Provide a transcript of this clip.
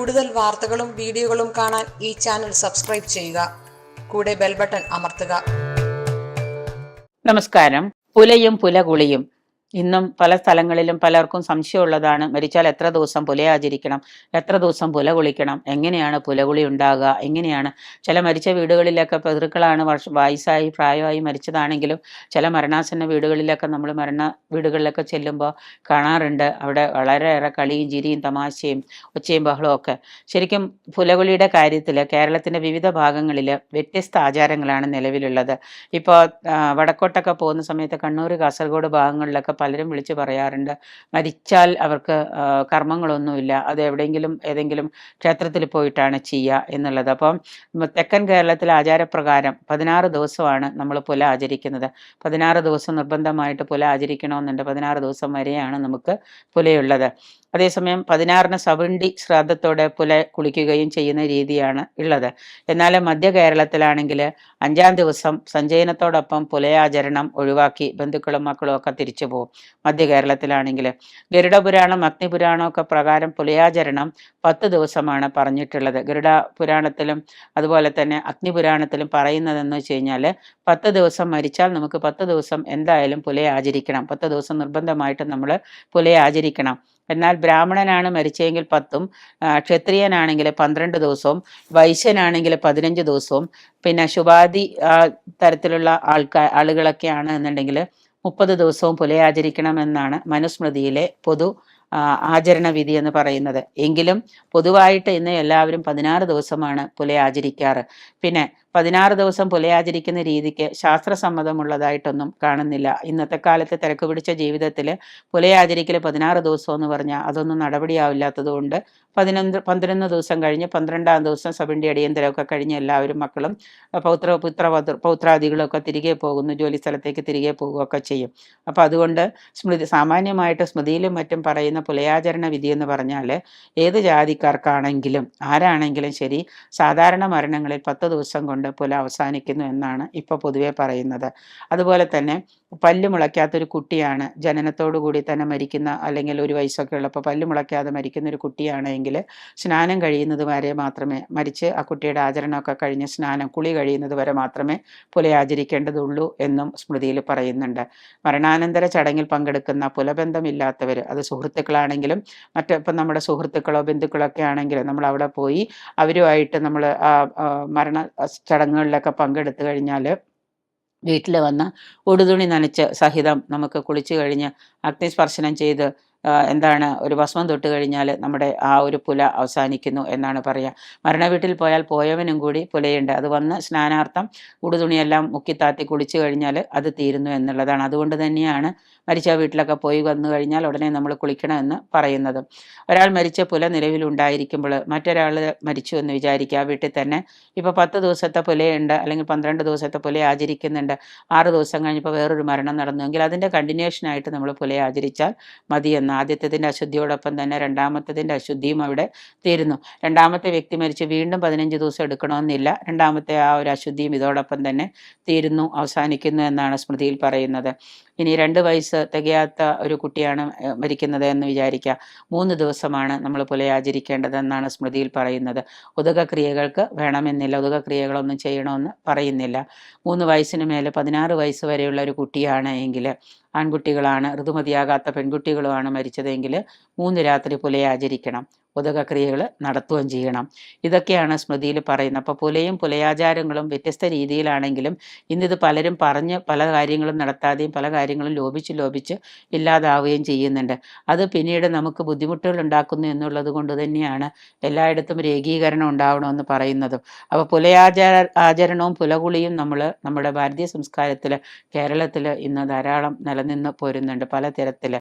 കൂടുതൽ വാർത്തകളും വീഡിയോകളും കാണാൻ ഈ ചാനൽ സബ്സ്ക്രൈബ് ചെയ്യുക. കൂടെ ബെൽ ബട്ടൺ അമർത്തുക. നമസ്കാരം. പുലയും പുലകുളിയും ഇന്നും പല സ്ഥലങ്ങളിലും പലർക്കും സംശയമുള്ളതാണ്. മരിച്ചാൽ എത്ര ദിവസം പുല ആചരിക്കണം, എത്ര ദിവസം പുല കുളിക്കണം, എങ്ങനെയാണ് പുലകുളി ഉണ്ടാകുക, എങ്ങനെയാണ് ചില മരിച്ച വീടുകളിലൊക്കെ പിതൃക്കളാണ് വയസ്സായി പ്രായമായി മരിച്ചതാണെങ്കിലും ചില മരണാസന്ന വീടുകളിലൊക്കെ നമ്മൾ മരണ വീടുകളിലൊക്കെ ചെല്ലുമ്പോൾ കാണാറുണ്ട് അവിടെ വളരെയേറെ കളിയും ചിരിയും തമാശയും ഒച്ചയും ബഹളവും ഒക്കെ. ശരിക്കും പുലകുളിയുടെ കാര്യത്തിൽ കേരളത്തിൻ്റെ വിവിധ ഭാഗങ്ങളിൽ വ്യത്യസ്ത ആചാരങ്ങളാണ് നിലവിലുള്ളത്. ഇപ്പോൾ വടക്കോട്ടൊക്കെ പോകുന്ന സമയത്ത് കണ്ണൂർ കാസർഗോഡ് ഭാഗങ്ങളിലൊക്കെ പലരും വിളിച്ച് പറയാറുണ്ട് മരിച്ചാൽ അവർക്ക് കർമ്മങ്ങളൊന്നുമില്ല, അത് എവിടെയെങ്കിലും ഏതെങ്കിലും ക്ഷേത്രത്തിൽ പോയിട്ടാണ് ചെയ്യുക എന്നുള്ളത്. അപ്പം തെക്കൻ കേരളത്തിലെ ആചാരപ്രകാരം 16 ദിവസമാണ് നമ്മൾ പുല ആചരിക്കുന്നത്. 16 ദിവസം നിർബന്ധമായിട്ട് പുല ആചരിക്കണമെന്നുണ്ട്. 16 ദിവസം വരെയാണ് നമുക്ക് പുലയുള്ളത്. അതേസമയം 16-ന് സവണ്ടി ശ്രാദ്ധത്തോടെ പുല കുളിക്കുകയും ചെയ്യുന്ന രീതിയാണ് ഉള്ളത്. എന്നാൽ മധ്യ കേരളത്തിലാണെങ്കിൽ 5-ാം ദിവസം സഞ്ചയനത്തോടൊപ്പം പുലയാചരണം ഒഴിവാക്കി ബന്ധുക്കളും മക്കളും ഒക്കെ തിരിച്ചു പോകും. മധ്യ കേരളത്തിലാണെങ്കിൽ ഗരുഡപുരാണം അഗ്നിപുരാണം ഒക്കെ പ്രകാരം പുലയാചരണം 10 ദിവസമാണ് പറഞ്ഞിട്ടുള്ളത്. ഗരുഡ പുരാണത്തിലും അതുപോലെ തന്നെ അഗ്നിപുരാണത്തിലും പറയുന്നതെന്ന് വെച്ച് കഴിഞ്ഞാൽ 10 ദിവസം മരിച്ചാൽ നമുക്ക് 10 ദിവസം എന്തായാലും പുലയാചരിക്കണം. 10 ദിവസം നിർബന്ധമായിട്ട് നമ്മൾ പുലയാചരിക്കണം. എന്നാൽ ബ്രാഹ്മണനാണ് മരിച്ചെങ്കിൽ 10-ഉം, ക്ഷത്രിയനാണെങ്കിൽ 12 ദിവസവും, വൈശ്യനാണെങ്കിൽ 15 ദിവസവും, പിന്നെ ശുഭാദി തരത്തിലുള്ള ആളുകളൊക്കെയാണ് എന്നുണ്ടെങ്കിൽ 30 ദിവസവും പുലയാചരിക്കണമെന്നാണ് മനുസ്മൃതിയിലെ പൊതു ആചരണ വിധി എന്ന് പറയുന്നത്. എങ്കിലും പൊതുവായിട്ട് ഇന്ന് എല്ലാവരും 16 ദിവസമാണ് പുലയാചരിക്കാറ്. പിന്നെ 16 ദിവസം പുലയാചരിക്കുന്ന രീതിക്ക് ശാസ്ത്രസമ്മതമുള്ളതായിട്ടൊന്നും കാണുന്നില്ല. ഇന്നത്തെ കാലത്ത് തിരക്ക് പിടിച്ച ജീവിതത്തിൽ പുലയാചരിക്കൽ 16 ദിവസം എന്ന് പറഞ്ഞാൽ അതൊന്നും നടപടിയാവില്ലാത്തത് കൊണ്ട് 11 ദിവസം കഴിഞ്ഞ് 12-ാം ദിവസം സബണ്ടി അടിയന്തരമൊക്കെ കഴിഞ്ഞ് എല്ലാവരും മക്കളും പൗത്രാദികളൊക്കെ തിരികെ പോകുന്നു, ജോലി സ്ഥലത്തേക്ക് തിരികെ പോവുകയൊക്കെ ചെയ്യും. അപ്പോൾ അതുകൊണ്ട് സാമാന്യമായിട്ട് സ്മൃതിയിലും മറ്റും പറയുന്ന പുലയാചരണ വിധി എന്ന് പറഞ്ഞാൽ ഏത് ജാതിക്കാർക്കാണെങ്കിലും ആരാണെങ്കിലും ശരി സാധാരണ മരണങ്ങളിൽ 10 ദിവസം കൊണ്ട് പുല അവസാനിക്കുന്നു എന്നാണ് ഇപ്പോൾ പൊതുവെ പറയുന്നത്. അതുപോലെ തന്നെ പല്ല് മുളയ്ക്കാത്തൊരു കുട്ടിയാണ് ജനനത്തോടു കൂടി തന്നെ മരിക്കുന്ന, അല്ലെങ്കിൽ ഒരു വയസ്സൊക്കെ ഉള്ളപ്പോൾ പല്ല് മുളയ്ക്കാതെ മരിക്കുന്ന ഒരു കുട്ടിയാണെങ്കിൽ സ്നാനം കഴിയുന്നത് വരെ മാത്രമേ, മരിച്ച് ആ കുട്ടിയുടെ ആചരണമൊക്കെ കഴിഞ്ഞ് കുളി കഴിയുന്നത് വരെ മാത്രമേ പുലയാചരിക്കേണ്ടതുള്ളൂ എന്നും സ്മൃതിയിൽ പറയുന്നുണ്ട്. മരണാനന്തര ചടങ്ങിൽ പങ്കെടുക്കുന്ന പുലബന്ധമില്ലാത്തവർ, അത് സുഹൃത്തുക്കളാണെങ്കിലും ഇപ്പം നമ്മുടെ സുഹൃത്തുക്കളോ ബന്ധുക്കളോ ഒക്കെ ആണെങ്കിലും നമ്മൾ അവിടെ പോയി അവരുമായിട്ട് നമ്മൾ മരണ ചടങ്ങുകളിലൊക്കെ പങ്കെടുത്തു കഴിഞ്ഞാൽ വീട്ടിൽ വന്ന് ഉടുതുണി നനച്ച് സഹിതം നമുക്ക് കുളിച്ചു കഴിഞ്ഞ് അഗ്നിസ്പർശനം ചെയ്ത് ഒരു ഭസ്മം തൊട്ട് കഴിഞ്ഞാൽ നമ്മുടെ ആ ഒരു പുല അവസാനിക്കുന്നു എന്നാണ് പറയുക. മരണ വീട്ടിൽ പോയാൽ പോയവനും കൂടി പുലയുണ്ട്. അത് വന്ന് സ്നാനാർത്ഥം ഉടുതുണിയെല്ലാം മുക്കിത്താത്തി കുളിച്ചു കഴിഞ്ഞാൽ അത് തീരുന്നു എന്നുള്ളതാണ്. അതുകൊണ്ട് തന്നെയാണ് മരിച്ച വീട്ടിലൊക്കെ പോയി വന്നു കഴിഞ്ഞാൽ ഉടനെ നമ്മൾ കുളിക്കണമെന്ന് പറയുന്നത്. ഒരാൾ മരിച്ച പുല നിലവിലുണ്ടായിരിക്കുമ്പോൾ മറ്റൊരാൾ മരിച്ചു എന്ന് വിചാരിക്കുക, വീട്ടിൽ തന്നെ ഇപ്പോൾ 10 ദിവസത്തെ പുലയുണ്ട് അല്ലെങ്കിൽ 12 ദിവസത്തെ പുല ആചരിക്കുന്നുണ്ട്, 6 ദിവസം കഴിഞ്ഞപ്പോൾ വേറൊരു മരണം നടന്നുവെങ്കിൽ അതിൻ്റെ കണ്ടിന്യൂഷനായിട്ട് നമ്മൾ പുല ആചരിച്ചാൽ മതിയെന്ന്. ആദ്യത്തേതിൻ്റെ അശുദ്ധിയോടൊപ്പം തന്നെ രണ്ടാമത്തേതിൻ്റെ അശുദ്ധിയും അവിടെ തീരുന്നു. രണ്ടാമത്തെ വ്യക്തി മരിച്ച് വീണ്ടും 15 ദിവസം എടുക്കണമെന്നില്ല. രണ്ടാമത്തെ ആ ഒരു അശുദ്ധിയും ഇതോടൊപ്പം തന്നെ തീരുന്നു, അവസാനിക്കുന്നു എന്നാണ് സ്മൃതിയിൽ പറയുന്നത്. ഇനി 2 വയസ്സ് തികയാത്ത ഒരു കുട്ടിയാണ് മരിക്കുന്നത് എന്ന് വിചാരിക്കുക, 3 ദിവസമാണ് നമ്മൾ പുലയാചരിക്കേണ്ടതെന്നാണ് സ്മൃതിയിൽ പറയുന്നത്. ഉദകക്രിയകൾക്ക് വേണമെന്നില്ല, ഉദകക്രിയകളൊന്നും ചെയ്യണമെന്ന് പറയുന്നില്ല. 3 വയസ്സിന് മേലെ 16 വയസ്സ് വരെയുള്ള ഒരു കുട്ടിയാണ് എങ്കിൽ, ആൺകുട്ടികളാണ്, ഋതുമതിയാകാത്ത പെൺകുട്ടികളുമാണ് മരിച്ചതെങ്കിൽ 3 രാത്രി പുലയാചരിക്കണം, ഉദകക്രിയകൾ നടത്തുകയും ചെയ്യണം. ഇതൊക്കെയാണ് സ്മൃതിയിൽ പറയുന്നത്. അപ്പോൾ പുലയും പുലയാചാരങ്ങളും വ്യത്യസ്ത രീതിയിലാണെങ്കിലും ഇന്നിത് പലരും പറഞ്ഞ് പല കാര്യങ്ങളും നടത്താതെയും പല കാര്യങ്ങളും ലോപിച്ച് ഇല്ലാതാവുകയും ചെയ്യുന്നുണ്ട്. അത് പിന്നീട് നമുക്ക് ബുദ്ധിമുട്ടുകൾ ഉണ്ടാക്കുന്നു എന്നുള്ളത് കൊണ്ട് തന്നെയാണ് എല്ലായിടത്തും രേഖീകരണം ഉണ്ടാവണമെന്ന് പറയുന്നതും. അപ്പോൾ ആചരണവും പുലകുളിയും നമ്മുടെ ഭാരതീയ സംസ്കാരത്തിൽ കേരളത്തിൽ ഇന്ന് ധാരാളം നിലനിന്ന് പോരുന്നുണ്ട് പല തരത്തിൽ.